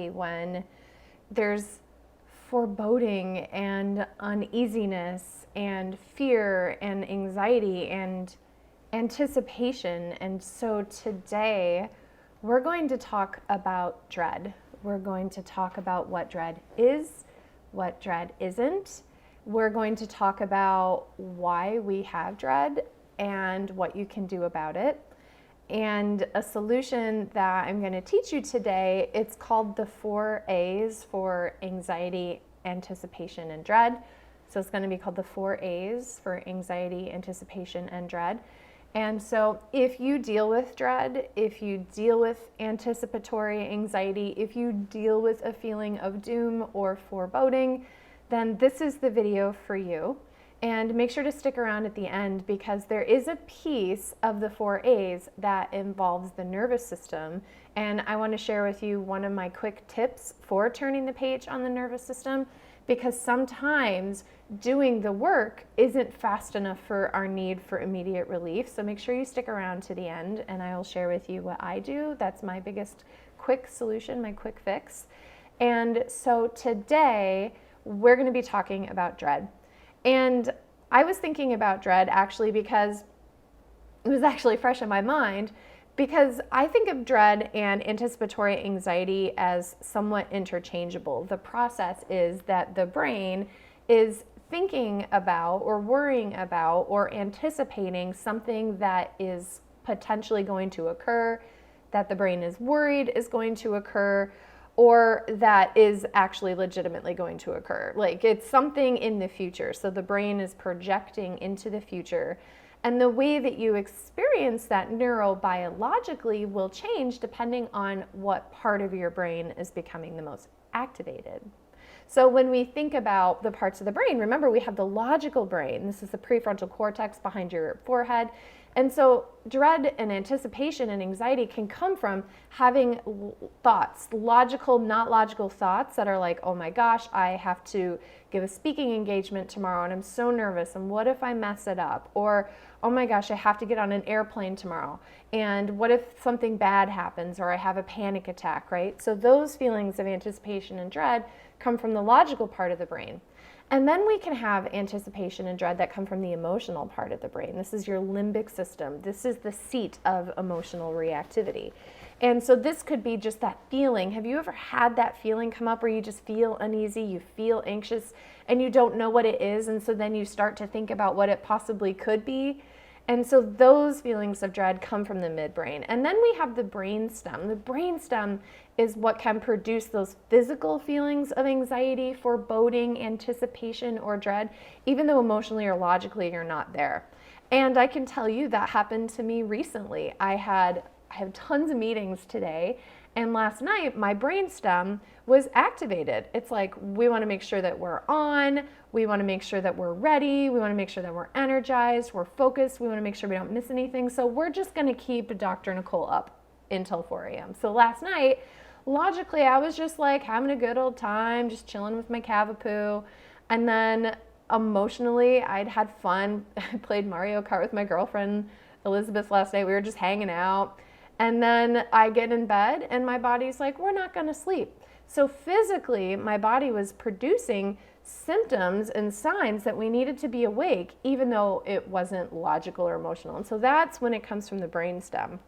body when there's foreboding and uneasiness and fear and anxiety and anticipation. And so today we're going to talk about dread. We're going to talk about what dread is, what dread isn't. We're going to talk about why we have dread and what you can do about it. And a solution that I'm going to teach you today, it's called the 4 A's for anxiety, anticipation, and dread. So it's going to be called the 4 A's for anxiety, anticipation, and dread. And so if you deal with dread, if you deal with anticipatory anxiety, if you deal with a feeling of doom or foreboding, then this is the video for you. And make sure to stick around at the end because there is a piece of the 4 A's that involves the nervous system. And I want to share with you one of my quick tips for turning the page on the nervous system, because sometimes doing the work isn't fast enough for our need for immediate relief. So make sure you stick around to the end and I will share with you what I do. That's my biggest quick solution, my quick fix. And so today we're going to be talking about dread. And I was thinking about dread actually because it was actually fresh in my mind, because I think of dread and anticipatory anxiety as somewhat interchangeable. The process is that the brain is thinking about or worrying about or anticipating something that is potentially going to occur, that the brain is worried is going to occur, or that is actually legitimately going to occur. Like it's something in the future. So the brain is projecting into the future. And the way that you experience that neurobiologically will change depending on what part of your brain is becoming the most activated. So when we think about the parts of the brain, remember we have the logical brain. This is the prefrontal cortex behind your forehead. And so dread and anticipation and anxiety can come from having thoughts, logical, not logical thoughts that are like, oh my gosh, I have to give a speaking engagement tomorrow and I'm so nervous and what if I mess it up? Or, oh my gosh, I have to get on an airplane tomorrow and what if something bad happens or I have a panic attack, right? So those feelings of anticipation and dread come from the logical part of the brain. And then we can have anticipation and dread that come from the emotional part of the brain. This is your limbic system. This is the seat of emotional reactivity. And so this could be just that feeling. Have you ever had that feeling come up where you just feel uneasy, you feel anxious, and you don't know what it is, and so then you start to think about what it possibly could be? And so those feelings of dread come from the midbrain. And then we have the brainstem. The brainstem is what can produce those physical feelings of anxiety, foreboding, anticipation, or dread, even though emotionally or logically you're not there. And I can tell you that happened to me recently. I have tons of meetings today, and last night my brainstem was activated. It's like, we want to make sure that we're on, we want to make sure that we're ready, we want to make sure that we're energized, we're focused, we want to make sure we don't miss anything. So we're just going to keep Dr. Nicole up until 4 a.m. So last night, logically, I was just like having a good old time, just chilling with my Cavapoo. And then emotionally, I'd had fun. I played Mario Kart with my girlfriend, Elizabeth, last night. We were just hanging out. And then I get in bed and my body's like, we're not going to sleep. So physically, my body was producing symptoms and signs that we needed to be awake, even though it wasn't logical or emotional. And so that's when it comes from the brainstem.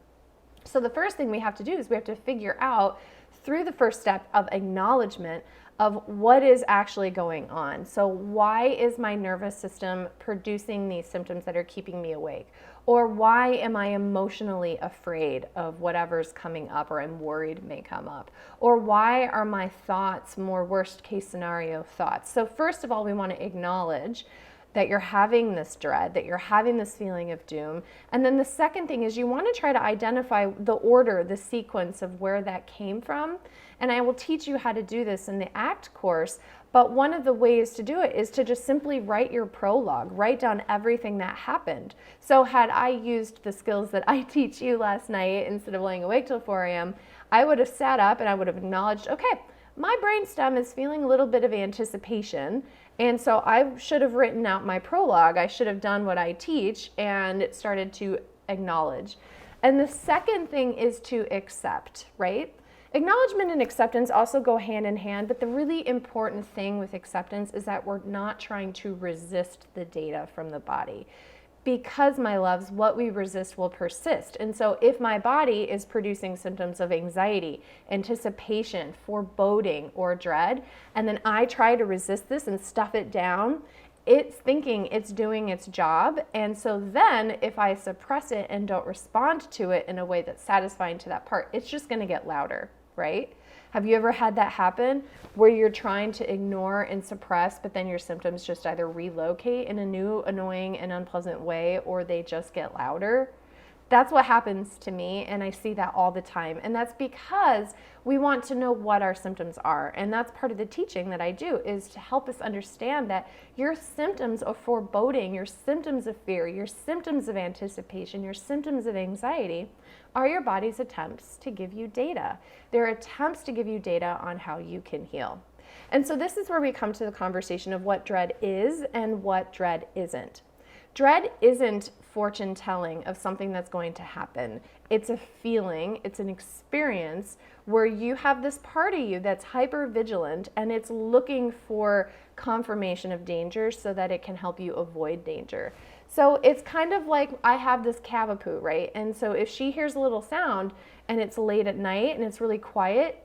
So the first thing we have to do is we have to figure out through the first step of acknowledgement of what is actually going on. So why is my nervous system producing these symptoms that are keeping me awake? Or why am I emotionally afraid of whatever's coming up or I'm worried may come up? Or why are my thoughts more worst case scenario thoughts? So first of all, we want to acknowledge that you're having this dread, that you're having this feeling of doom. And then the second thing is you want to try to identify the order, the sequence of where that came from. And I will teach you how to do this in the ACT course. But one of the ways to do it is to just simply write your prologue, write down everything that happened. So had I used the skills that I teach you last night, instead of laying awake till 4 a.m., I would have sat up and I would have acknowledged, okay, my brainstem is feeling a little bit of anticipation. And so I should have written out my prologue. I should have done what I teach and started to acknowledge. And the second thing is to accept, right? Acknowledgement and acceptance also go hand in hand, but the really important thing with acceptance is that we're not trying to resist the data from the body. Because, my loves, what we resist will persist. And so if my body is producing symptoms of anxiety, anticipation, foreboding, or dread, and then I try to resist this and stuff it down, it's thinking it's doing its job. And so then if I suppress it and don't respond to it in a way that's satisfying to that part, it's just going to get louder, right? Have you ever had that happen where you're trying to ignore and suppress, but then your symptoms just either relocate in a new, annoying, and unpleasant way, or they just get louder? That's what happens to me, and I see that all the time. And that's because we want to know what our symptoms are. And that's part of the teaching that I do, is to help us understand that your symptoms of foreboding, your symptoms of fear, your symptoms of anticipation, your symptoms of anxiety are your body's attempts to give you data. They're attempts to give you data on how you can heal. And so this is where we come to the conversation of what dread is and what dread isn't. Dread isn't fortune telling of something that's going to happen. It's a feeling, it's an experience where you have this part of you that's hyper vigilant and it's looking for confirmation of danger so that it can help you avoid danger. So it's kind of like I have this cavapoo, right? And so if she hears a little sound and it's late at night and it's really quiet,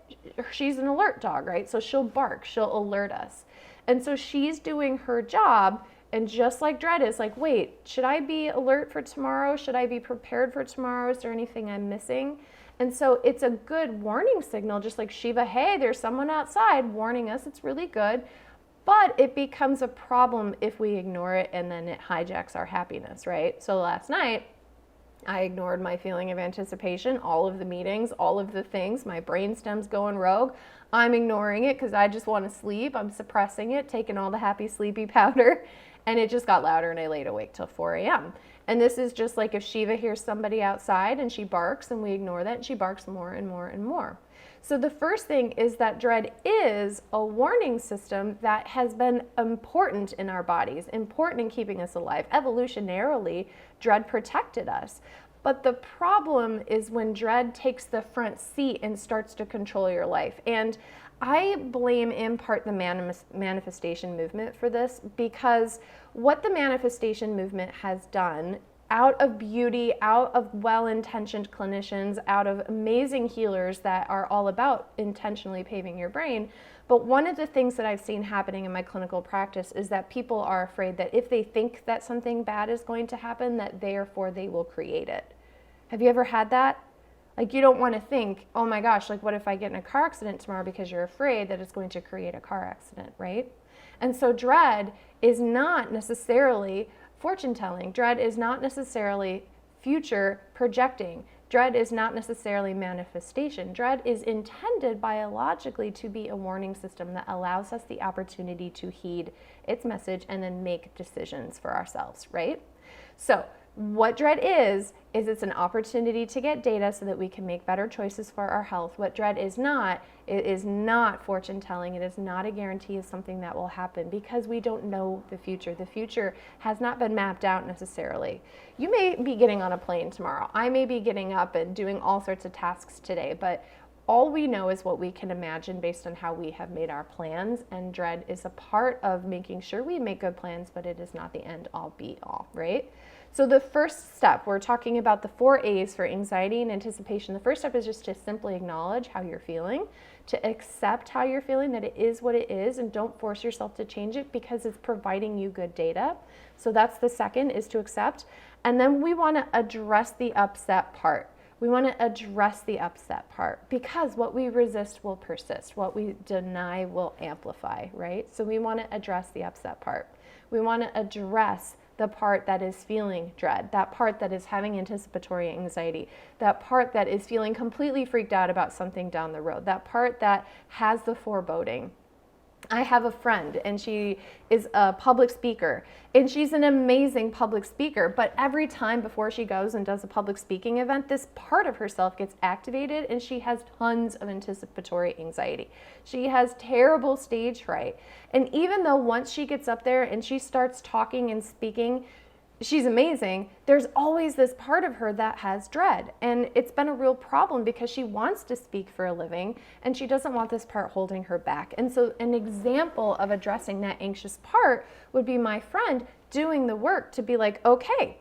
she's an alert dog, right? So she'll bark, she'll alert us. And so she's doing her job. And just like dread is like, wait, should I be alert for tomorrow? Should I be prepared for tomorrow? Is there anything I'm missing? And so it's a good warning signal, just like Shiva, hey, there's someone outside warning us. It's really good. But it becomes a problem if we ignore it and then it hijacks our happiness, right? So last night, I ignored my feeling of anticipation, all of the meetings, all of the things. My brainstem's going rogue. I'm ignoring it because I just want to sleep. I'm suppressing it, taking all the happy sleepy powder. And it just got louder and I laid awake till 4 a.m. And this is just like if Shiva hears somebody outside and she barks and we ignore that and she barks more and more and more. So the first thing is that dread is a warning system that has been important in our bodies, important in keeping us alive. Evolutionarily, dread protected us. But the problem is when dread takes the front seat and starts to control your life. And I blame in part the manifestation movement for this, because what the manifestation movement has done, out of beauty, out of well-intentioned clinicians, out of amazing healers that are all about intentionally paving your brain, but one of the things that I've seen happening in my clinical practice is that people are afraid that if they think that something bad is going to happen, that therefore they will create it. Have you ever had that? Like, you don't want to think, oh my gosh, like what if I get in a car accident tomorrow, because you're afraid that it's going to create a car accident, right? And so dread is not necessarily fortune telling. Dread is not necessarily future projecting. Dread is not necessarily manifestation. Dread is intended biologically to be a warning system that allows us the opportunity to heed its message and then make decisions for ourselves, right? So what dread is it's an opportunity to get data so that we can make better choices for our health. What dread is not, it is not fortune telling. It is not a guarantee of something that will happen, because we don't know the future. The future has not been mapped out necessarily. You may be getting on a plane tomorrow. I may be getting up and doing all sorts of tasks today, but all we know is what we can imagine based on how we have made our plans, and dread is a part of making sure we make good plans, but it is not the end all be all, right? So the first step, we're talking about the 4 A's for anxiety and anticipation. The first step is just to simply acknowledge how you're feeling, to accept how you're feeling, that it is what it is, and don't force yourself to change it because it's providing you good data. So that's the second, is to accept. And then we want to address the upset part. We want to address the upset part, because what we resist will persist. What we deny will amplify, right? So we want to address the upset part. We want to address the part that is feeling dread, that part that is having anticipatory anxiety, that part that is feeling completely freaked out about something down the road, that part that has the foreboding. I have a friend, and she is a public speaker, and she's an amazing public speaker, but every time before she goes and does a public speaking event, this part of herself gets activated, and she has tons of anticipatory anxiety. She has terrible stage fright. And even though once she gets up there and she starts talking and speaking, she's amazing, there's always this part of her that has dread. And it's been a real problem because she wants to speak for a living and she doesn't want this part holding her back. And so an example of addressing that anxious part would be my friend doing the work to be like, okay,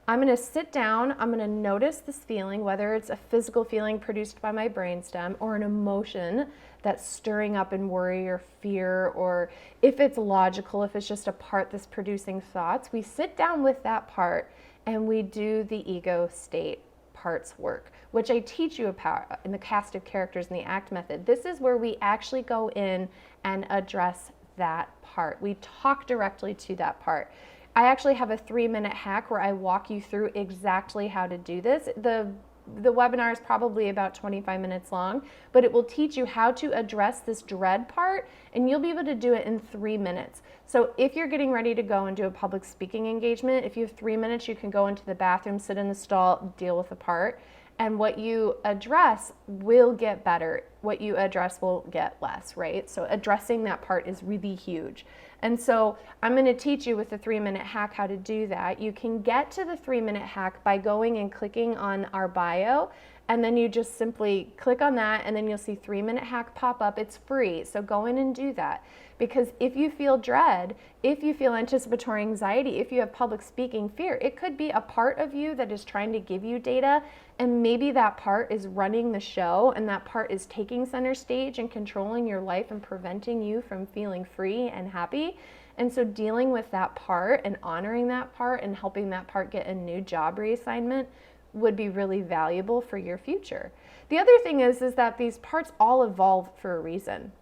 I'm going to sit down, I'm going to notice this feeling, whether it's a physical feeling produced by my brainstem or an emotion that's stirring up in worry or fear, or if it's logical, if it's just a part that's producing thoughts. We sit down with that part and we do the ego state parts work, which I teach you about in the cast of characters in the ACT method. This is where we actually go in and address that part. We talk directly to that part. I actually have a 3-minute hack where I walk you through exactly how to do this. The webinar is probably about 25 minutes long, but it will teach you how to address this dread part, and you'll be able to do it in 3 minutes. So if you're getting ready to go and do a public speaking engagement, if you have 3 minutes, you can go into the bathroom, sit in the stall, deal with the part, and what you address will get better. What you address will get less, right? So addressing that part is really huge. And so I'm going to teach you with the 3-minute hack how to do that. You can get to the 3-minute hack by going and clicking on our bio, and then you just simply click on that, and then you'll see 3-minute hack pop up. It's free, so go in and do that. Because if you feel dread, if you feel anticipatory anxiety, if you have public speaking fear, it could be a part of you that is trying to give you data, and maybe that part is running the show, and that part is taking center stage and controlling your life and preventing you from feeling free and happy. And so dealing with that part and honoring that part and helping that part get a new job reassignment would be really valuable for your future. The other thing is that these parts all evolve for a reason.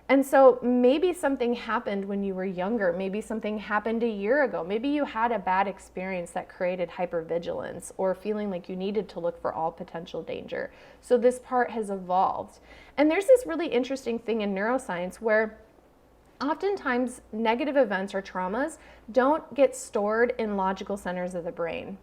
And so maybe something happened when you were younger, maybe something happened a year ago, maybe you had a bad experience that created hypervigilance or feeling like you needed to look for all potential danger. So this part has evolved. And there's this really interesting thing in neuroscience where oftentimes negative events or traumas don't get stored in logical centers of the brain.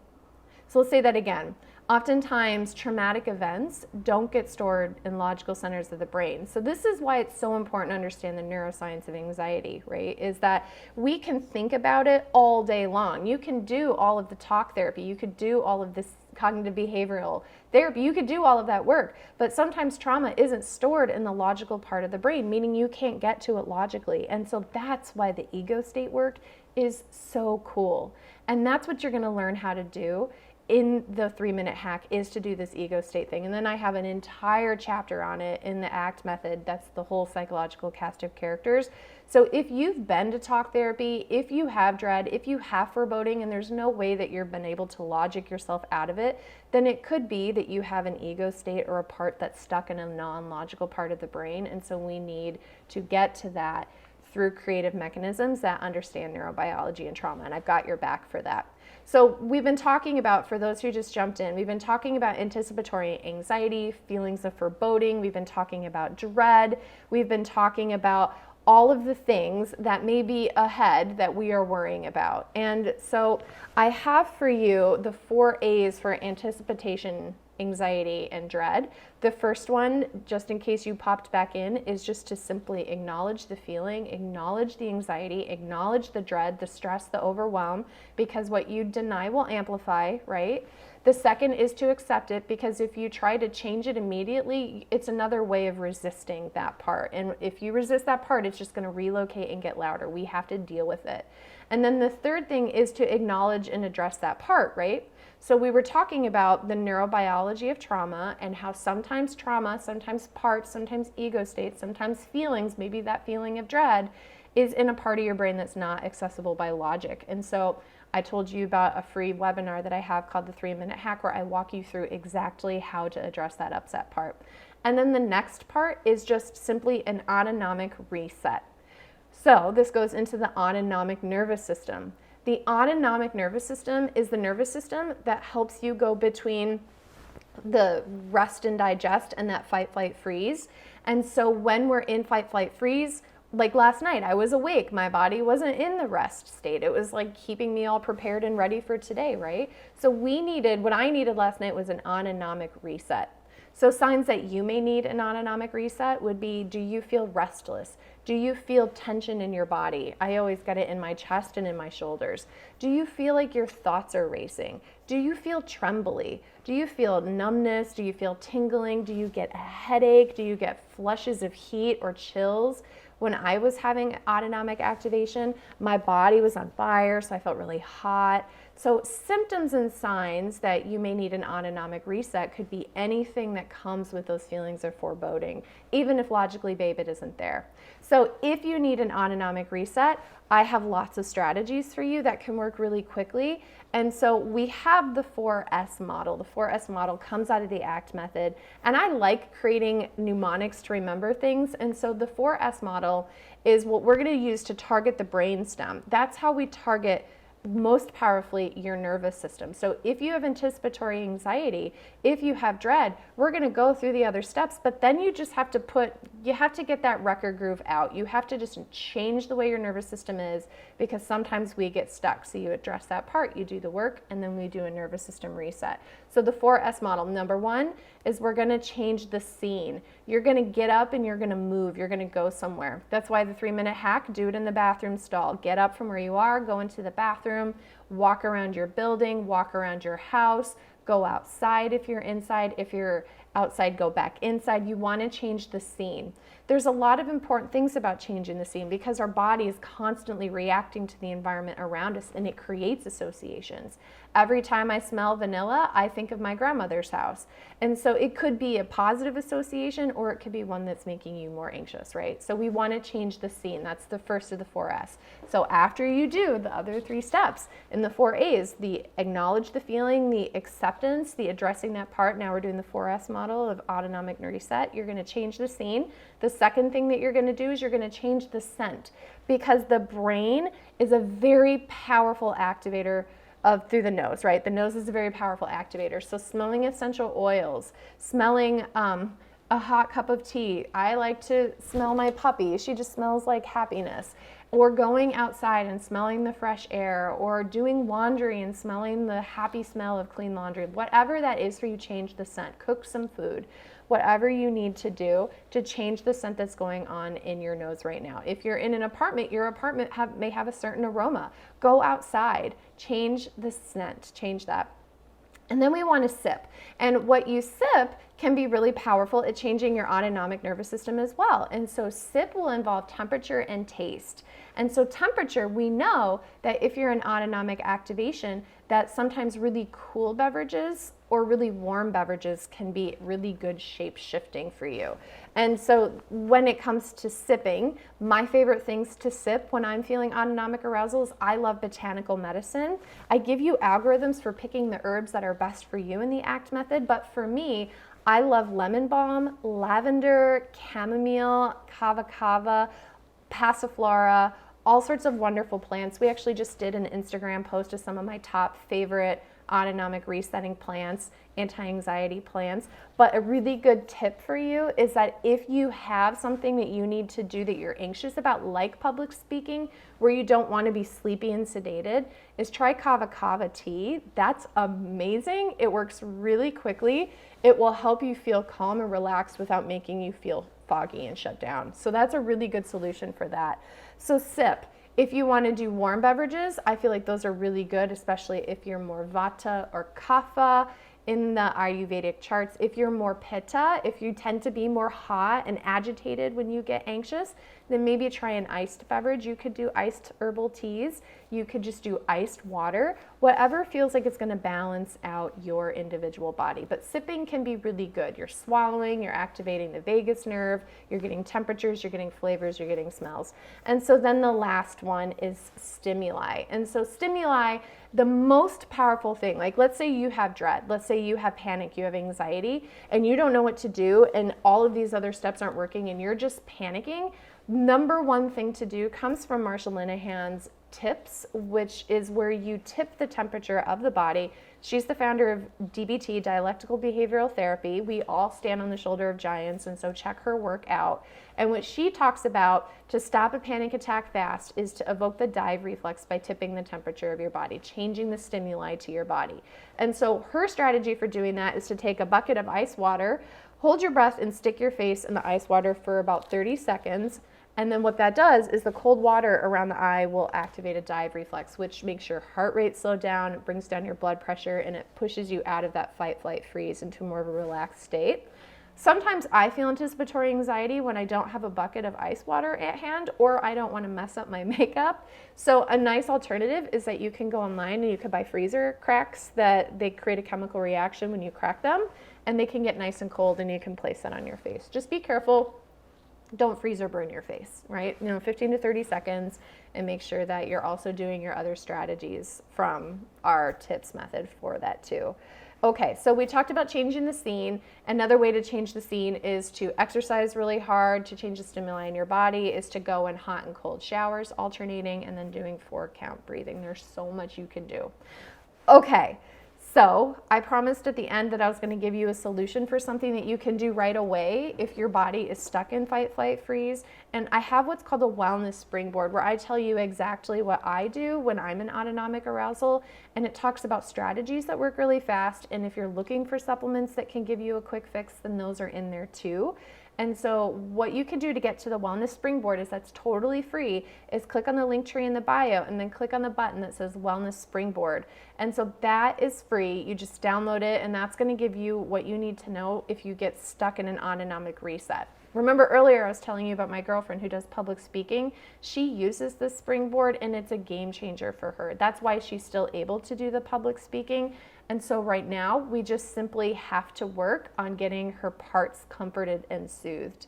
So let's say that again. Oftentimes, traumatic events don't get stored in logical centers of the brain. So this is why it's so important to understand the neuroscience of anxiety, right? Is that we can think about it all day long. You can do all of the talk therapy. You could do all of this cognitive behavioral therapy. You could do all of that work. But sometimes trauma isn't stored in the logical part of the brain, meaning you can't get to it logically. And so that's why the ego state work is so cool. And that's what you're going to learn how to do in the 3-minute hack, is to do this ego state thing. And then I have an entire chapter on it in the ACT method. That's the whole psychological cast of characters. So if you've been to talk therapy, if you have dread, if you have foreboding, and there's no way that you've been able to logic yourself out of it, then it could be that you have an ego state or a part that's stuck in a non-logical part of the brain. And so we need to get to that through creative mechanisms that understand neurobiology and trauma. And I've got your back for that. So we've been talking about, for those who just jumped in, we've been talking about anticipatory anxiety, feelings of foreboding, we've been talking about dread, we've been talking about all of the things that may be ahead that we are worrying about. And so I have for you the 4 A's for anticipation, anxiety, and dread. The first one, just in case you popped back in, is just to simply acknowledge the feeling, acknowledge the anxiety, acknowledge the dread, the stress, the overwhelm, because what you deny will amplify, right? The second is to accept it, because if you try to change it immediately, it's another way of resisting that part. And if you resist that part, it's just going to relocate and get louder. We have to deal with it. And then the third thing is to acknowledge and address that part, right? So we were talking about the neurobiology of trauma and how sometimes trauma, sometimes parts, sometimes ego states, sometimes feelings, maybe that feeling of dread, is in a part of your brain that's not accessible by logic. And so I told you about a free webinar that I have called the 3-minute hack, where I walk you through exactly how to address that upset part. And then the next part is just simply an autonomic reset. So this goes into the autonomic nervous system. The autonomic nervous system is the nervous system that helps you go between the rest and digest and that fight, flight, freeze. And so when we're in fight, flight, freeze, like last night, I was awake. My body wasn't in the rest state. It was like keeping me all prepared and ready for today, right? So what I needed last night was an autonomic reset. So signs that you may need an autonomic reset would be, do you feel restless? Do you feel tension in your body? I always get it in my chest and in my shoulders. Do you feel like your thoughts are racing? Do you feel trembly? Do you feel numbness? Do you feel tingling? Do you get a headache? Do you get flushes of heat or chills? When I was having autonomic activation, my body was on fire, so I felt really hot. So symptoms and signs that you may need an autonomic reset could be anything that comes with those feelings of foreboding, even if logically, babe, it isn't there. So if you need an autonomic reset, I have lots of strategies for you that can work really quickly. And so we have the 4S model. The 4S model comes out of the ACT method. And I like creating mnemonics to remember things. And so the 4S model is what we're going to use to target the brainstem. That's how we target most powerfully your nervous system. So if you have anticipatory anxiety, if you have dread, we're going to go through the other steps, but then you just have to get that record groove out. You have to just change the way your nervous system is, because sometimes we get stuck. So you address that part, you do the work, and then we do a nervous system reset. So the 4S model, number one is we're going to change the scene. You're going to get up and you're going to move. You're going to go somewhere. That's why the 3-minute hack, do it in the bathroom stall. Get up from where you are, go into the bathroom, walk around your building, walk around your house, go outside if you're inside. If you're outside, go back inside. You want to change the scene. There's a lot of important things about changing the scene because our body is constantly reacting to the environment around us, and it creates associations. Every time I smell vanilla, I think of my grandmother's house. And so it could be a positive association, or it could be one that's making you more anxious, right? So we want to change the scene. That's the first of the 4S. So after you do the other 3 steps in the 4A's, the acknowledge the feeling, the acceptance, the addressing that part. Now we're doing the 4S model of autonomic reset. You're going to change the scene. The second thing that you're going to do is you're going to change the scent, because the brain is a very powerful activator through the nose, right? The nose is a very powerful activator. So smelling essential oils, smelling a hot cup of tea. I like to smell my puppy. She just smells like happiness. Or going outside and smelling the fresh air, or doing laundry and smelling the happy smell of clean laundry. Whatever that is for you, change the scent. Cook some food. Whatever you need to do to change the scent that's going on in your nose right now. If you're in an apartment, your apartment may have a certain aroma. Go outside, change the scent, change that. And then we want to sip. And what you sip can be really powerful at changing your autonomic nervous system as well. And so sip will involve temperature and taste. And so temperature, we know that if you're in autonomic activation, that sometimes really cool beverages or really warm beverages can be really good shape shifting for you. And so when it comes to sipping, my favorite things to sip when I'm feeling autonomic arousal is I love botanical medicine. I give you algorithms for picking the herbs that are best for you in the ACT method, but for me, I love lemon balm, lavender, chamomile, kava, passiflora, all sorts of wonderful plants. We actually just did an Instagram post of some of my top favorite autonomic resetting plants, anti-anxiety plants. But a really good tip for you is that if you have something that you need to do that you're anxious about, like public speaking, where you don't want to be sleepy and sedated, is try kava tea. That's amazing. It works really quickly. It will help you feel calm and relaxed without making you feel foggy and shut down. So that's a really good solution for that. So sip. If you want to do warm beverages, I feel like those are really good, especially if you're more vata or kapha in the Ayurvedic charts. If you're more pitta, if you tend to be more hot and agitated when you get anxious, then maybe try an iced beverage. You could do iced herbal teas. You could just do iced water, whatever feels like it's going to balance out your individual body. But sipping can be really good. You're swallowing, you're activating the vagus nerve, you're getting temperatures, you're getting flavors, you're getting smells. And so then the last one is stimuli. And so stimuli, the most powerful thing, like let's say you have dread, let's say you have panic, you have anxiety, and you don't know what to do, and all of these other steps aren't working, and you're just panicking. Number one thing to do comes from Marsha Linehan's tips, which is where you tip the temperature of the body. She's the founder of DBT, Dialectical Behavioral Therapy. We all stand on the shoulder of giants, and so check her work out. And what she talks about to stop a panic attack fast is to evoke the dive reflex by tipping the temperature of your body, changing the stimuli to your body. And so her strategy for doing that is to take a bucket of ice water, Hold your breath and stick your face in the ice water for about 30 seconds. And then what that does is the cold water around the eye will activate a dive reflex, which makes your heart rate slow down, it brings down your blood pressure, and it pushes you out of that fight, flight, freeze into more of a relaxed state. Sometimes I feel anticipatory anxiety when I don't have a bucket of ice water at hand, or I don't want to mess up my makeup. So a nice alternative is that you can go online and you can buy freezer cracks that they create a chemical reaction when you crack them, and they can get nice and cold, and you can place that on your face. Just be careful. Don't freeze or burn your face, right? 15 to 30 seconds, and make sure that you're also doing your other strategies from our tips method for that too. Okay, so we talked about changing the scene. Another way to change the scene is to exercise really hard. To change the stimuli in your body is to go in hot and cold showers, alternating, and then doing 4-count breathing. There's so much you can do. Okay. So I promised at the end that I was going to give you a solution for something that you can do right away if your body is stuck in fight, flight, freeze. And I have what's called a wellness springboard, where I tell you exactly what I do when I'm in autonomic arousal. And it talks about strategies that work really fast. And if you're looking for supplements that can give you a quick fix, then those are in there too. And so what you can do to get to the wellness springboard is that's totally free, is click on the link tree in the bio and then click on the button that says wellness springboard. And so that is free. You just download it, and that's going to give you what you need to know if you get stuck in an autonomic reset. Remember earlier I was telling you about my girlfriend who does public speaking. She uses this springboard, and it's a game changer for her. That's why she's still able to do the public speaking. And so right now, we just simply have to work on getting her parts comforted and soothed.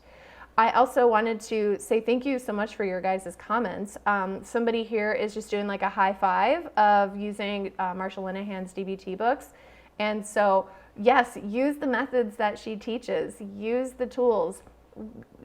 I also wanted to say thank you so much for your guys' comments. Somebody here is just doing like a high five of using Marsha Linehan's DBT books. And so, yes, use the methods that she teaches. Use the tools.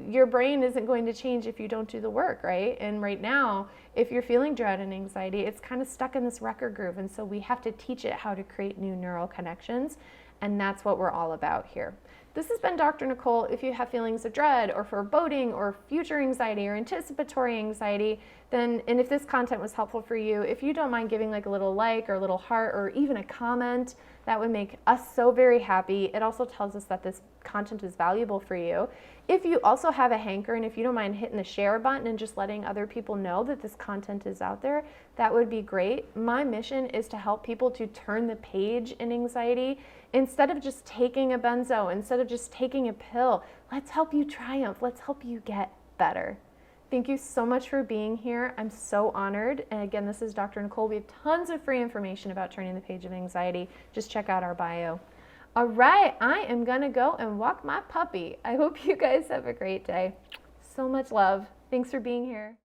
Your brain isn't going to change if you don't do the work, right? And right now, if you're feeling dread and anxiety, it's kind of stuck in this record groove. And so we have to teach it how to create new neural connections. And that's what we're all about here. This has been Dr. Nicole. If you have feelings of dread or foreboding or future anxiety or anticipatory anxiety, then, and if this content was helpful for you, if you don't mind giving like a little like or a little heart or even a comment, that would make us so very happy. It also tells us that this content is valuable for you. If you also have a hanker, and if you don't mind hitting the share button and just letting other people know that this content is out there, that would be great. My mission is to help people to turn the page in anxiety. Instead of just taking a benzo, instead of just taking a pill, let's help you triumph. Let's help you get better. Thank you so much for being here. I'm so honored. And again, this is Dr. Nicole. We have tons of free information about turning the page of anxiety. Just check out our bio. All right, I am gonna go and walk my puppy. I hope you guys have a great day. So much love. Thanks for being here.